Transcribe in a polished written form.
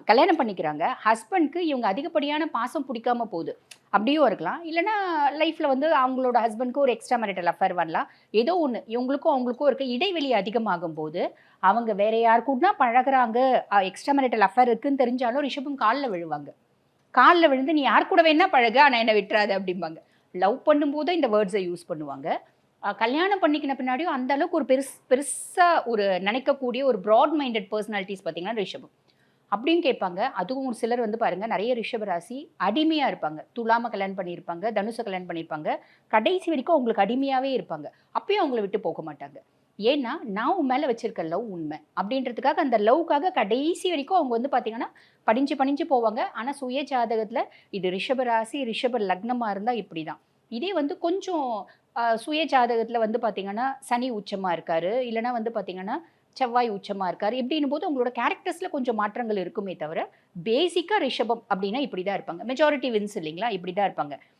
கல்யாணம் பண்ணிக்கிறாங்க. ஹஸ்பண்ட்க்கு இவங்க அதிகப்படியான பாசம் புடிக்காம போகுது. அப்படியும் இருக்கலாம். இல்லன்னா லைஃப்ல வந்து அவங்களோட ஹஸ்பண்ட்க்கு ஒரு எக்ஸ்ட்ரா மேரிட்டல் அஃபேர் வரலாம். ஏதோ ஒண்ணு. இவங்களுக்கும் அவங்களுக்கும் இருக்க இடைவெளி அதிகமாகும்போது, அவங்க வேற யார் கூடனா பழகுறாங்க, எக்ஸ்ட்ரா மேரிட்டல் அஃபேர் இருக்குன்னு தெரிஞ்சாலும் ரிஷபம் கால்ல விழுவாங்க. கால்ல விழுந்து, "நீ யார் கூட வேணா பழகு. ஆனா என்ன விட்டுறாத" அப்படிம்பாங்க. லவ் பண்ணும்போது இந்த வேர்ட்ஸ யூஸ் பண்ணுவாங்க. கல்யாணம் பண்ணிக்கின பின்னாடியும் அந்த அளவுக்கு ஒரு பெருசா ஒரு நினைக்கக்கூடிய ஒரு பிராட் மைண்டட் பெர்சனாலிட்டீஸ் பார்த்தீங்கன்னா ரிஷபம். அப்படியும் கேட்பாங்க. அதுவும் ஒரு சிலர் வந்து பாருங்க, நெறைய ரிஷப ராசி அடிமையா இருப்பாங்க. துலாம கல்யாணம் பண்ணியிருப்பாங்க, தனுஷ கல்யாணம் பண்ணியிருப்பாங்க. கடைசி வரைக்கும் அவங்களுக்கு அடிமையாவே இருப்பாங்க. அப்பயும் அவங்கள விட்டு போக மாட்டாங்க. ஏன்னா, நான் உன் மேல வச்சிருக்க லவ் உண்ம. அப்படின்றதுக்காக அந்த லவ்க்காக கடைசி வரைக்கும் அவங்க வந்து பார்த்தீங்கன்னா, பணிஞ்சு பணிஞ்சு போவாங்க. ஆனா சுய ஜாதகத்துல இது ரிஷப ராசி, ரிஷப லக்னமா இருந்தா இப்படிதான். இதே வந்து கொஞ்சம் சுய ஜாதகத்துல வந்து பார்த்தீங்கன்னா, சனி உச்சமா இருக்காரு. இல்லன்னா வந்து பார்த்தீங்கன்னா, செவ்வாய் உச்சமா இருக்காரு. இப்படின்னும்போது உங்களோட கேரக்டர்ஸ்ல கொஞ்சம் மாற்றங்கள் இருக்குமே தவிர, பேசிக்கா ரிஷபம் அப்படின்னா இப்படி தான் இருப்பாங்க. மெஜாரிட்டி வின்ஸ் இல்லைங்களா? இப்படி தான் இருப்பாங்க.